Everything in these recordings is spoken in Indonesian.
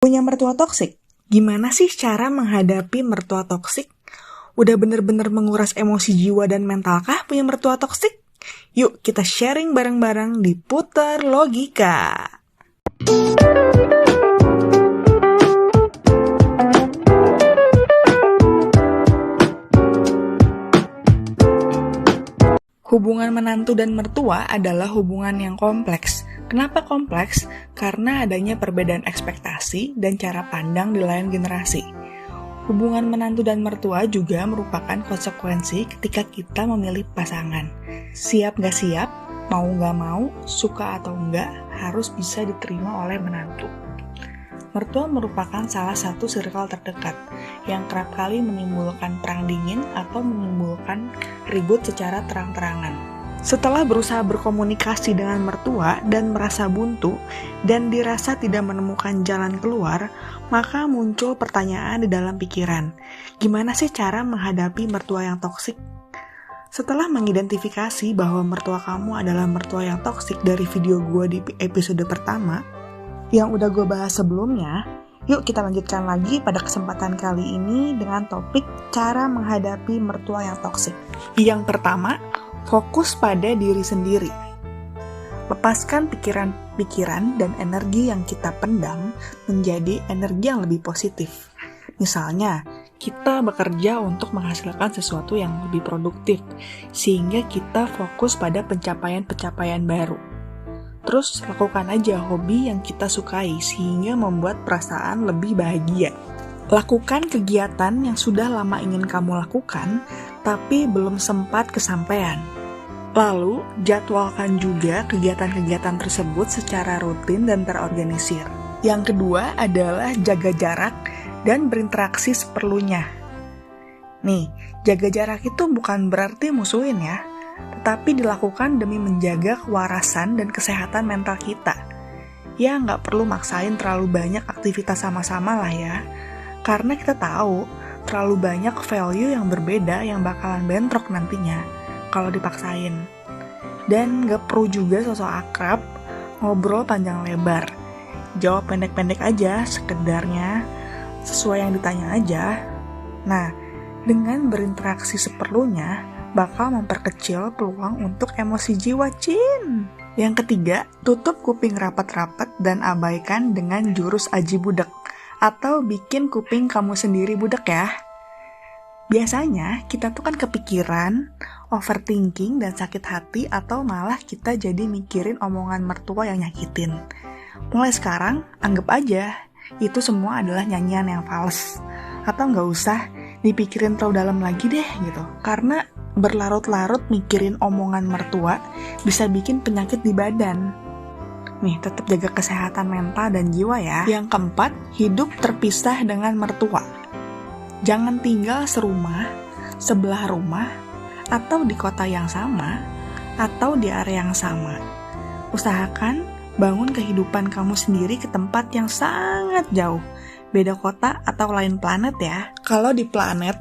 Punya mertua toksik? Gimana sih cara menghadapi mertua toksik? Udah bener-bener menguras emosi jiwa dan mental kah punya mertua toksik? Yuk kita sharing bareng-bareng di Putar Logika. Hubungan menantu dan mertua adalah hubungan yang kompleks. Kenapa kompleks? Karena adanya perbedaan ekspektasi dan cara pandang di lain generasi. Hubungan menantu dan mertua juga merupakan konsekuensi ketika kita memilih pasangan. Siap gak siap, mau gak mau, suka atau enggak, harus bisa diterima oleh menantu. Mertua merupakan salah satu circle terdekat yang kerap kali menimbulkan perang dingin atau menimbulkan ribut secara terang-terangan. Setelah berusaha berkomunikasi dengan mertua dan merasa buntu dan dirasa tidak menemukan jalan keluar, maka muncul pertanyaan di dalam pikiran. Gimana sih cara menghadapi mertua yang toksik? Setelah mengidentifikasi bahwa mertua kamu adalah mertua yang toksik dari video gue di episode pertama, yang udah gue bahas sebelumnya, yuk kita lanjutkan lagi pada kesempatan kali ini dengan topik cara menghadapi mertua yang toksik. Yang pertama, fokus pada diri sendiri. Lepaskan pikiran-pikiran dan energi yang kita pendam menjadi energi yang lebih positif. Misalnya, kita bekerja untuk menghasilkan sesuatu yang lebih produktif, sehingga kita fokus pada pencapaian-pencapaian baru. Terus, lakukan aja hobi yang kita sukai, sehingga membuat perasaan lebih bahagia. Lakukan kegiatan yang sudah lama ingin kamu lakukan, tapi belum sempat kesampaian. Lalu, jadwalkan juga kegiatan-kegiatan tersebut secara rutin dan terorganisir. Yang kedua adalah jaga jarak dan berinteraksi seperlunya. Nih, jaga jarak itu bukan berarti musuhin ya, tetapi dilakukan demi menjaga kewarasan dan kesehatan mental kita. Ya, nggak perlu maksain terlalu banyak aktivitas sama-sama lah ya, karena kita tahu terlalu banyak value yang berbeda yang bakalan bentrok nantinya kalau dipaksain. Dan gak perlu juga sosok akrab, ngobrol panjang lebar. Jawab pendek-pendek aja, sekedarnya, sesuai yang ditanya aja. Nah, dengan berinteraksi seperlunya, bakal memperkecil peluang untuk emosi jiwa, Cin. Yang ketiga, tutup kuping rapat-rapat dan abaikan dengan jurus aji budak, atau bikin kuping kamu sendiri budak ya. Biasanya kita tuh kan kepikiran, overthinking dan sakit hati, atau malah kita jadi mikirin omongan mertua yang nyakitin. Mulai sekarang, anggap aja itu semua adalah nyanyian yang fals. Atau nggak usah dipikirin terlalu dalam lagi deh gitu. Karena berlarut-larut mikirin omongan mertua bisa bikin penyakit di badan. Nih, tetap jaga kesehatan mental dan jiwa ya. Yang keempat, hidup terpisah dengan mertua. Jangan tinggal serumah, sebelah rumah, atau di kota yang sama, atau di area yang sama. Usahakan bangun kehidupan kamu sendiri ke tempat yang sangat jauh, beda kota atau lain planet ya. Kalau di planet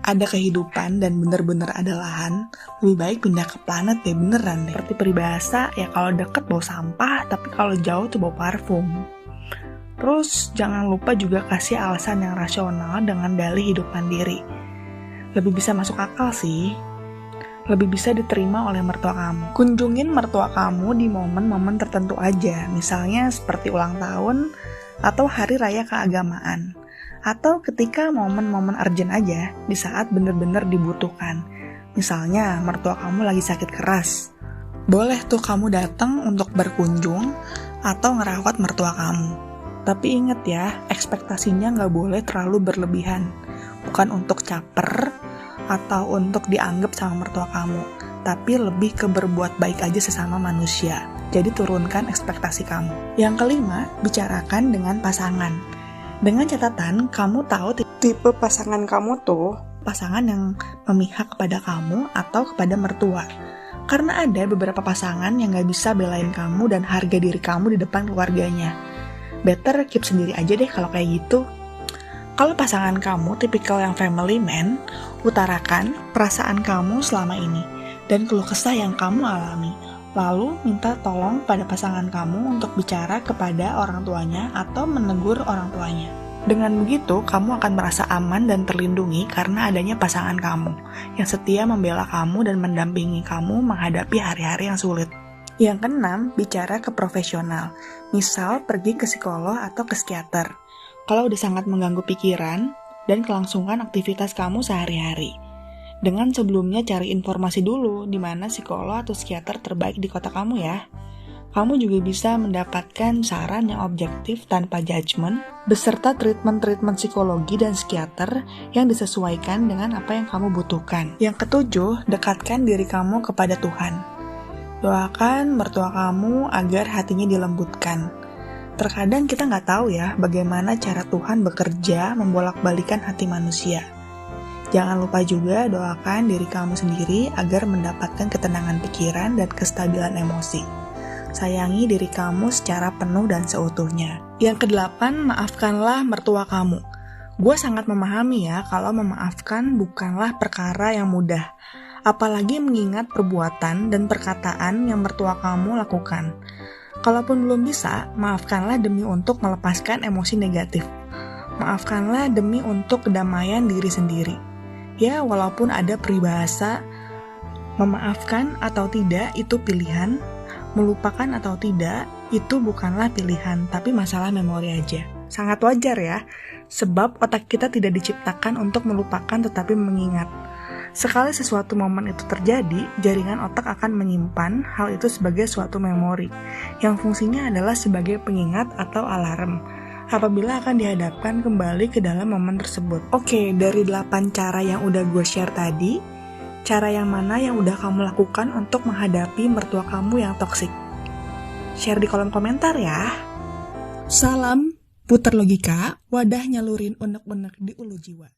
ada kehidupan dan bener-bener ada lahan, lebih baik pindah ke planet ya, beneran deh. Seperti peribahasa, ya kalau deket bau sampah, tapi kalau jauh tuh bau parfum. Terus jangan lupa juga kasih alasan yang rasional dengan dalih hidup mandiri. Lebih bisa masuk akal sih. Lebih bisa diterima oleh mertua kamu. Kunjungin mertua kamu di momen-momen tertentu aja, misalnya seperti ulang tahun atau hari raya keagamaan. Atau ketika momen-momen urgent aja, di saat bener-bener dibutuhkan. Misalnya mertua kamu lagi sakit keras. Boleh tuh kamu datang untuk berkunjung atau ngerawat mertua kamu. Tapi ingat ya, ekspektasinya nggak boleh terlalu berlebihan. Bukan untuk caper atau untuk dianggap sama mertua kamu, tapi lebih ke berbuat baik aja sesama manusia. Jadi turunkan ekspektasi kamu. Yang kelima, bicarakan dengan pasangan. Dengan catatan, kamu tahu tipe pasangan kamu tuh, pasangan yang memihak kepada kamu atau kepada mertua. Karena ada beberapa pasangan yang nggak bisa belain kamu dan harga diri kamu di depan keluarganya. Better keep sendiri aja deh kalau kayak gitu. Kalau pasangan kamu tipikal yang family man, utarakan perasaan kamu selama ini dan keluh kesah yang kamu alami. Lalu minta tolong pada pasangan kamu untuk bicara kepada orang tuanya atau menegur orang tuanya. Dengan begitu, kamu akan merasa aman dan terlindungi karena adanya pasangan kamu yang setia membela kamu dan mendampingi kamu menghadapi hari-hari yang sulit. Yang keenam, bicara ke profesional. Misal, pergi ke psikolog atau ke psikiater. Kalau udah sangat mengganggu pikiran dan kelangsungan aktivitas kamu sehari-hari. Dengan sebelumnya cari informasi dulu di mana psikolog atau psikiater terbaik di kota kamu ya. Kamu juga bisa mendapatkan saran yang objektif tanpa judgement, beserta treatment psikologi dan psikiater yang disesuaikan dengan apa yang kamu butuhkan. Yang ketujuh, dekatkan diri kamu kepada Tuhan. Doakan mertua kamu agar hatinya dilembutkan. Terkadang kita nggak tahu ya bagaimana cara Tuhan bekerja membolak-balikan hati manusia. Jangan lupa juga doakan diri kamu sendiri agar mendapatkan ketenangan pikiran dan kestabilan emosi. Sayangi diri kamu secara penuh dan seutuhnya. Yang kedelapan, maafkanlah mertua kamu. Gue sangat memahami ya kalau memaafkan bukanlah perkara yang mudah. Apalagi mengingat perbuatan dan perkataan yang mertua kamu lakukan. Kalaupun belum bisa, maafkanlah demi untuk melepaskan emosi negatif. Maafkanlah demi untuk kedamaian diri sendiri. Ya, walaupun ada peribahasa, memaafkan atau tidak itu pilihan, melupakan atau tidak itu bukanlah pilihan, tapi masalah memori aja. Sangat wajar ya, sebab otak kita tidak diciptakan untuk melupakan tetapi mengingat. Sekali sesuatu momen itu terjadi, jaringan otak akan menyimpan hal itu sebagai suatu memori, yang fungsinya adalah sebagai pengingat atau alarm apabila akan dihadapkan kembali ke dalam momen tersebut. Oke, dari 8 cara yang udah gue share tadi, cara yang mana yang udah kamu lakukan untuk menghadapi mertua kamu yang toksik? Share di kolom komentar ya. Salam putar logika, wadah nyalurin unek-unek di ulu jiwa.